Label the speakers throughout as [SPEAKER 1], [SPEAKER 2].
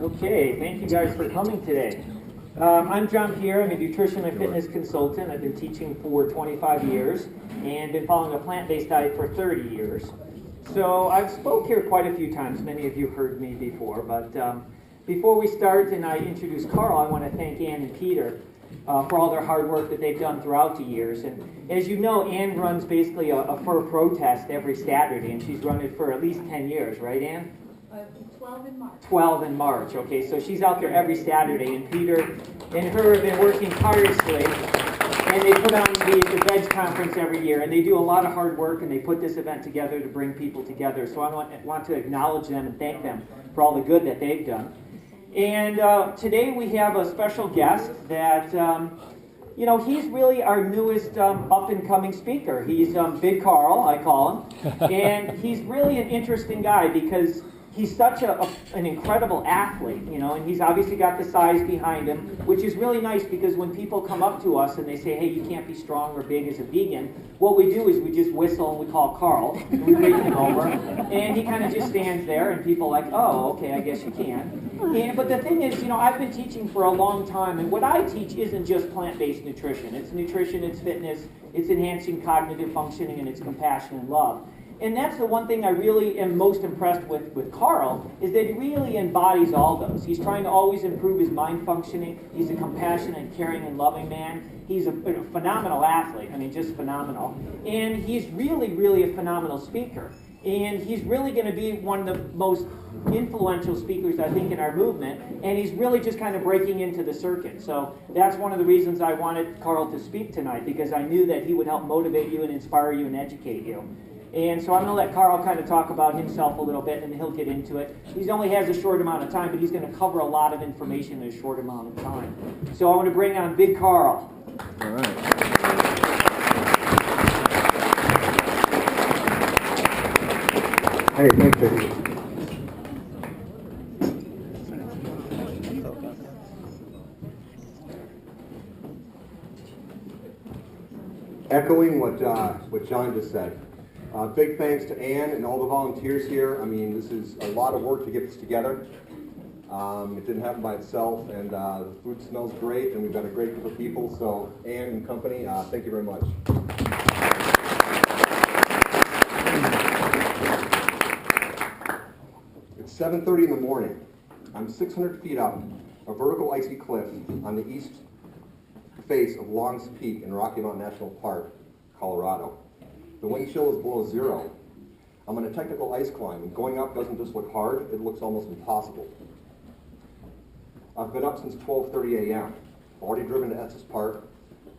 [SPEAKER 1] Okay, thank you guys for coming today. I'm John Pierre. I'm a nutrition and fitness consultant. I've been teaching for 25 years and been following a plant-based diet for 30 years. So I've spoke here quite a few times. Many of you heard me before, but before we start and I introduce Carl, I want to thank Ann and Peter for all their hard work that they've done throughout the years. And as you know, Ann runs basically a fur protest every Saturday, and she's run it for at least 10 years, right, Ann?
[SPEAKER 2] 12 in March.
[SPEAKER 1] 12 in March, okay, so she's out there every Saturday, and Peter and her have been working tirelessly, and they put on the Veg Conference every year, and they do a lot of hard work, and they put this event together to bring people together, so I want to acknowledge them and thank them for all the good that they've done. And today we have a special guest that, you know, he's really our newest up-and-coming speaker. He's Big Carl, I call him, and he's really an interesting guy because he's such an incredible athlete, you know, and he's obviously got the size behind him, which is really nice because when people come up to us and they say, hey, you can't be strong or big as a vegan, what we do is we just whistle and we call Carl, and we bring him over, and he kind of just stands there, and people are like, oh, okay, I guess you can. But the thing is, you know, I've been teaching for a long time, and what I teach isn't just plant-based nutrition. It's nutrition, it's fitness, it's enhancing cognitive functioning, and it's compassion and love. And that's the one thing I really am most impressed with Carl, is that he really embodies all those. He's trying to always improve his mind functioning. He's a compassionate, caring, and loving man. He's a phenomenal athlete. I mean, just phenomenal. And he's really, really a phenomenal speaker. And he's really going to be one of the most influential speakers, I think, in our movement. And he's really just kind of breaking into the circuit. So that's one of the reasons I wanted Carl to speak tonight, because I knew that he would help motivate you and inspire you and educate you. And so I'm going to let Carl kind of talk about himself a little bit, and then he'll get into it. He only has a short amount of time, but he's going to cover a lot of information in a short amount of time. So I want to bring on Big Carl.
[SPEAKER 3] All right. Hey, thanks, Vicky. Echoing what John just said. Big thanks to Ann and all the volunteers here. I mean, this is a lot of work to get this together. It didn't happen by itself, and the food smells great, and we've got a great group of people. So, Ann and company, thank you very much. It's 7:30 in the morning. I'm 600 feet up a vertical icy cliff on the east face of Longs Peak in Rocky Mountain National Park, Colorado. The wind chill is below zero. I'm on a technical ice climb, and going up doesn't just look hard, it looks almost impossible. I've been up since 12:30 a.m. Already driven to Estes Park,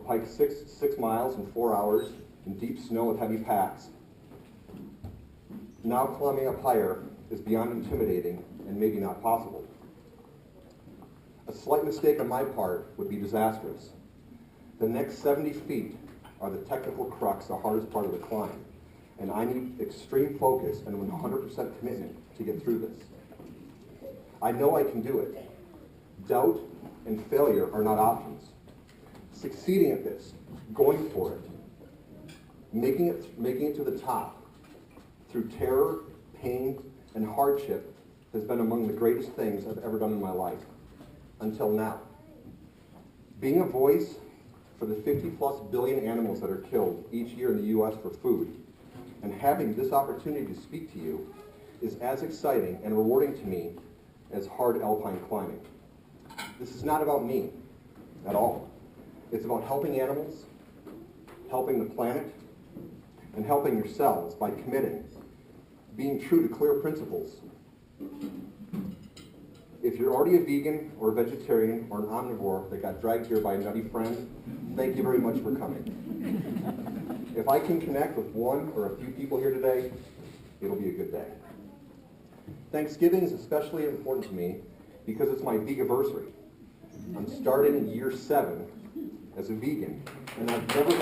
[SPEAKER 3] hiked six miles in 4 hours in deep snow with heavy packs. Now climbing up higher is beyond intimidating and maybe not possible. A slight mistake on my part would be disastrous. The next 70 feet are the technical crux, the hardest part of the climb. And I need extreme focus and 100% commitment to get through this. I know I can do it. Doubt and failure are not options. Succeeding at this, going for it, making it to the top through terror, pain, and hardship has been among the greatest things I've ever done in my life, until now. Being a voice for the 50+ billion animals that are killed each year in the U.S. for food, and having this opportunity to speak to you is as exciting and rewarding to me as hard alpine climbing. This is not about me at all. It's about helping animals, helping the planet, and helping yourselves by committing, being true to clear principles. If you're already a vegan or a vegetarian or an omnivore that got dragged here by a nutty friend, thank you very much for coming. If I can connect with one or a few people here today, it'll be a good day. Thanksgiving is especially important to me because it's my veganiversary. I'm starting in year 7 as a vegan, and I've never been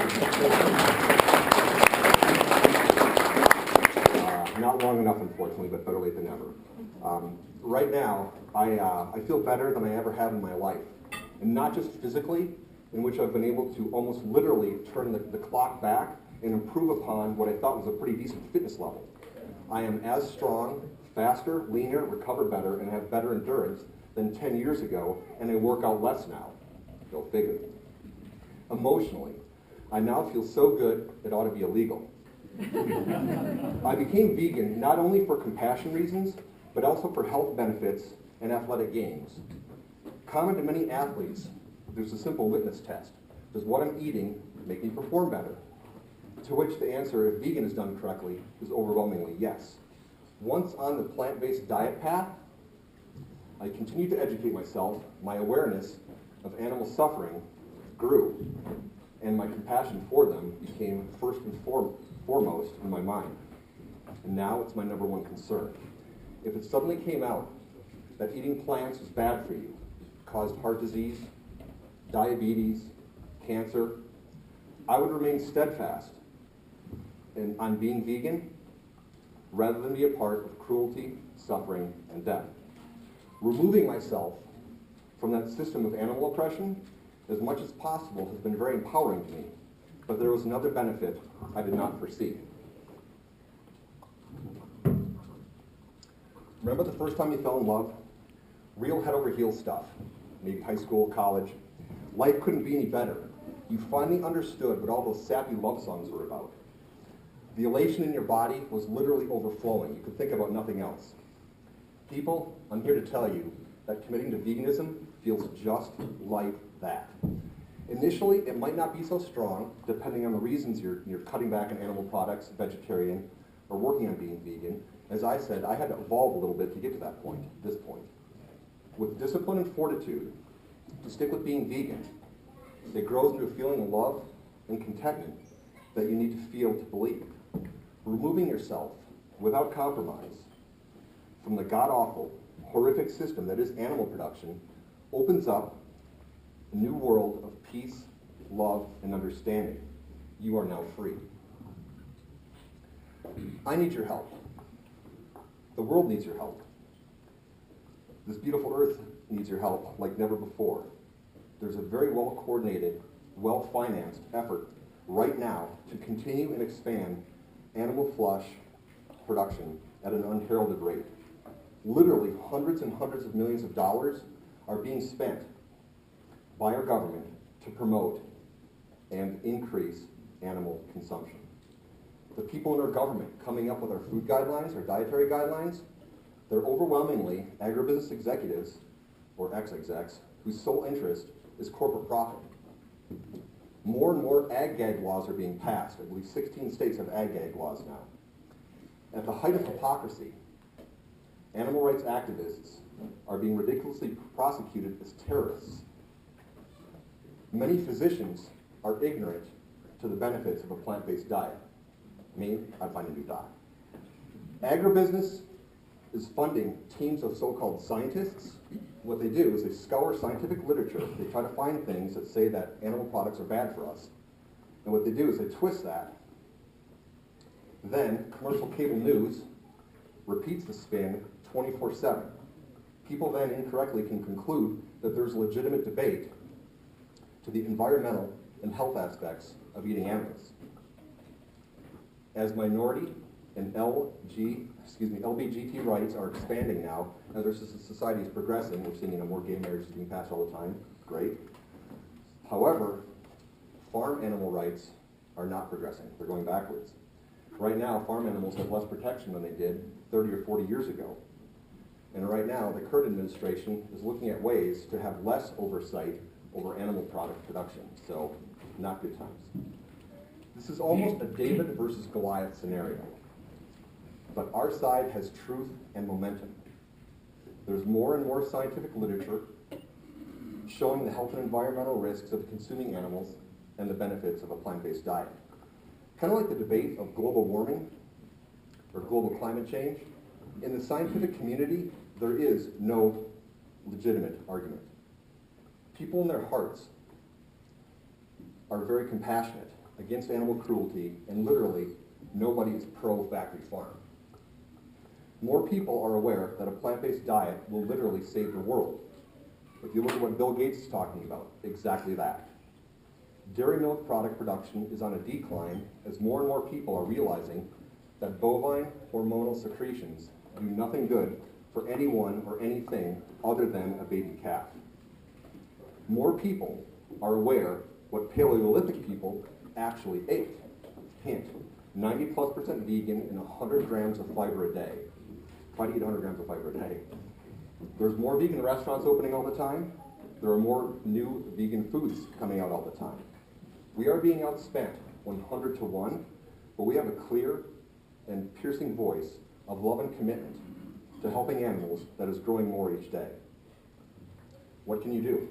[SPEAKER 3] not long enough, unfortunately, but better late than never. Right now, I feel better than I ever have in my life, and not just physically, in which I've been able to almost literally turn the clock back and improve upon what I thought was a pretty decent fitness level. I am as strong, faster, leaner, recover better, and have better endurance than 10 years ago, and I work out less now. Go figure. Emotionally, I now feel so good it ought to be illegal. I became vegan not only for compassion reasons, but also for health benefits and athletic gains. Common to many athletes, there's a simple litmus test. Does what I'm eating make me perform better? To which the answer, if vegan is done correctly, is overwhelmingly yes. Once on the plant-based diet path, I continued to educate myself. My awareness of animal suffering grew, and my compassion for them became first and foremost in my mind. And now it's my number one concern. If it suddenly came out that eating plants is bad for you, caused heart disease, diabetes, cancer, I would remain steadfast on being vegan rather than be a part of cruelty, suffering, and death. Removing myself from that system of animal oppression as much as possible has been very empowering to me, but there was another benefit I did not foresee. Remember the first time you fell in love? Real head over heels stuff, maybe high school, college. Life couldn't be any better. You finally understood what all those sappy love songs were about. The elation in your body was literally overflowing. You could think about nothing else. People, I'm here to tell you that committing to veganism feels just like that. Initially, it might not be so strong, depending on the reasons you're cutting back on animal products, vegetarian, or working on being vegan. As I said, I had to evolve a little bit to get to that point, this point. With discipline and fortitude, to stick with being vegan, it grows into a feeling of love and contentment that you need to feel to believe. Removing yourself without compromise from the god-awful, horrific system that is animal production opens up a new world of peace, love, and understanding. You are now free. I need your help. The world needs your help. This beautiful earth needs your help like never before. There's a very well-coordinated, well-financed effort right now to continue and expand animal flesh production at an unheralded rate. Literally hundreds and hundreds of millions of dollars are being spent by our government to promote and increase animal consumption. The people in our government coming up with our food guidelines, our dietary guidelines, they're overwhelmingly agribusiness executives, or ex-execs, whose sole interest is corporate profit. More and more ag-gag laws are being passed. I believe 16 states have ag-gag laws now. At the height of hypocrisy, animal rights activists are being ridiculously prosecuted as terrorists. Many physicians are ignorant to the benefits of a plant-based diet. Me, I'd find a new diet. Agribusiness is funding teams of so-called scientists. What they do is they scour scientific literature. They try to find things that say that animal products are bad for us. And what they do is they twist that. Then commercial cable news repeats the spin 24/7. People then incorrectly can conclude that there's legitimate debate to the environmental and health aspects of eating animals. As minority and LBGT rights are expanding now, as our society is progressing, we're seeing more gay marriages being passed all the time. Great. However, farm animal rights are not progressing. They're going backwards. Right now, farm animals have less protection than they did 30 or 40 years ago. And right now, the current administration is looking at ways to have less oversight over animal product production. So, not good times. This is almost a David versus Goliath scenario. But our side has truth and momentum. There's more and more scientific literature showing the health and environmental risks of consuming animals and the benefits of a plant-based diet. Kind of like the debate of global warming or global climate change. In the scientific community, there is no legitimate argument. People in their hearts are very compassionate against animal cruelty, and literally nobody is pro-factory farm. More people are aware that a plant-based diet will literally save the world. If you look at what Bill Gates is talking about, exactly that. Dairy milk product production is on a decline as more and more people are realizing that bovine hormonal secretions do nothing good for anyone or anything other than a baby calf. More people are aware what Paleolithic people actually ate. Hint, 90+% vegan and 100 grams of fiber a day. Try to eat 100 grams of fiber a day. There's more vegan restaurants opening all the time. There are more new vegan foods coming out all the time. We are being outspent 100 to 1, but we have a clear and piercing voice of love and commitment to helping animals that is growing more each day. What can you do?